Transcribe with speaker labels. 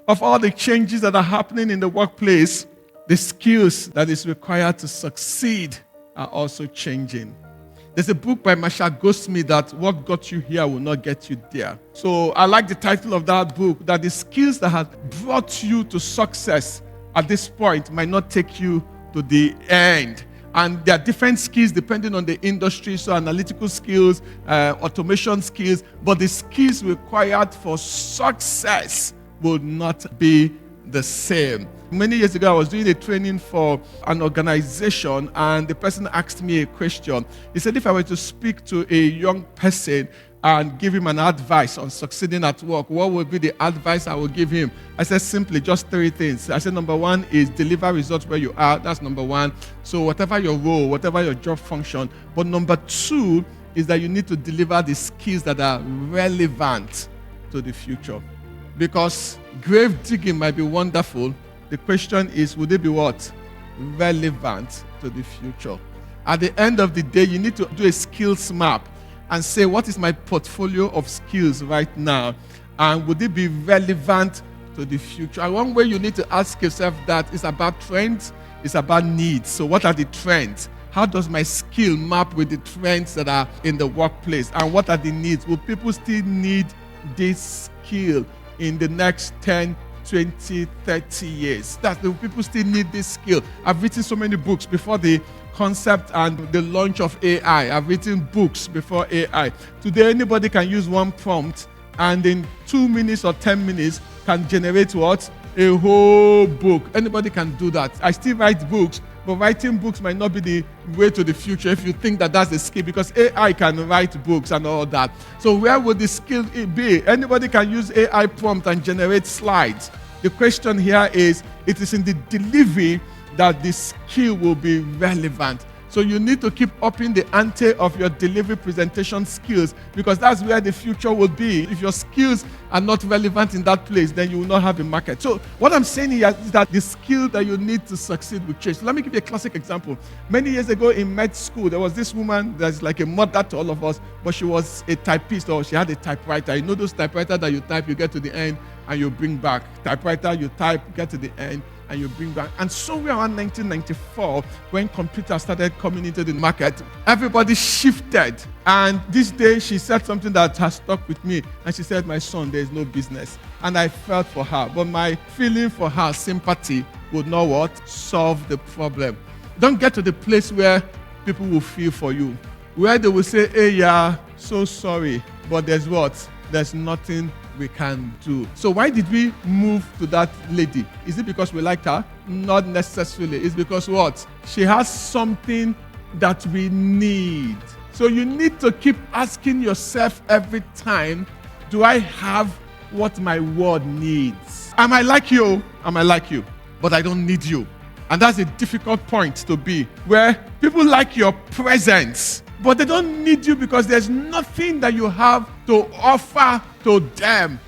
Speaker 1: of all the changes that are happening in the workplace, the skills that is required to succeed are also changing. There's a book by Marshall Goldsmith that what got you here will not get you there. So I like the title of that book, that the skills that have brought you to success at this point might not take you to the end. And there are different skills depending on the industry, so analytical skills, automation skills, but the skills required for success will not be the same. Many years ago, I was doing a training for an organization, and the person asked me a question. He said, if I were to speak to a young person and give him an advice on succeeding at work, what would be the advice I would give him? I said, simply, just three things. I said, number one is deliver results where you are. That's number one. So whatever your role, whatever your job function. But number two is that you need to deliver the skills that are relevant to the future. Because grave digging might be wonderful. The question is, would it be what? Relevant to the future. At the end of the day, you need to do a skills map and say, what is my portfolio of skills right now? And would it be relevant to the future? And one way you need to ask yourself that is about trends, it's about needs. So what are the trends? How does my skill map with the trends that are in the workplace? And what are the needs? Will people still need this skill in the next 10, 20, 30 years? The people still need this skill. I've written so many books before the concept and the launch of AI. I've written books before AI. Today, anybody can use one prompt and in 2 minutes or 10 minutes can generate what? A whole book. Anybody can do that. I still write books, but writing books might not be the way to the future if you think that that's the skill, because AI can write books and all that. So where would the skill be? Anybody can use AI prompt and generate slides. The question here is, it is in the delivery that the skill will be relevant. So you need to keep upping the ante of your delivery presentation skills, because that's where the future will be. If your skills are not relevant in that place, then you will not have a market. So what I'm saying here is that the skill that you need to succeed will change. So let me give you a classic example. Many years ago in med school, there was this woman that's like a mother to all of us, but she was a typist, or she had a typewriter. You know those typewriters that you type, you get to the end, and you bring back. Typewriter, you type, get to the end, and you bring back. And somewhere around 1994, when computers started coming into the market, everybody shifted. And this day, she said something that has stuck with me. And she said, my son, there is no business. And I felt for her. But my feeling for her, sympathy, would not what? Solve the problem. Don't get to the place where people will feel for you, where they will say, hey, yeah, so sorry. But there's what? There's nothing we can do. So why did we move to that lady? Is it because we liked her? Not necessarily. It's because what? She has something that we need. So you need to keep asking yourself every time, do I have what my world needs? I might like you, but I don't need you. And that's a difficult point to be, where people like your presence, but they don't need you because there's nothing that you have to offer to them.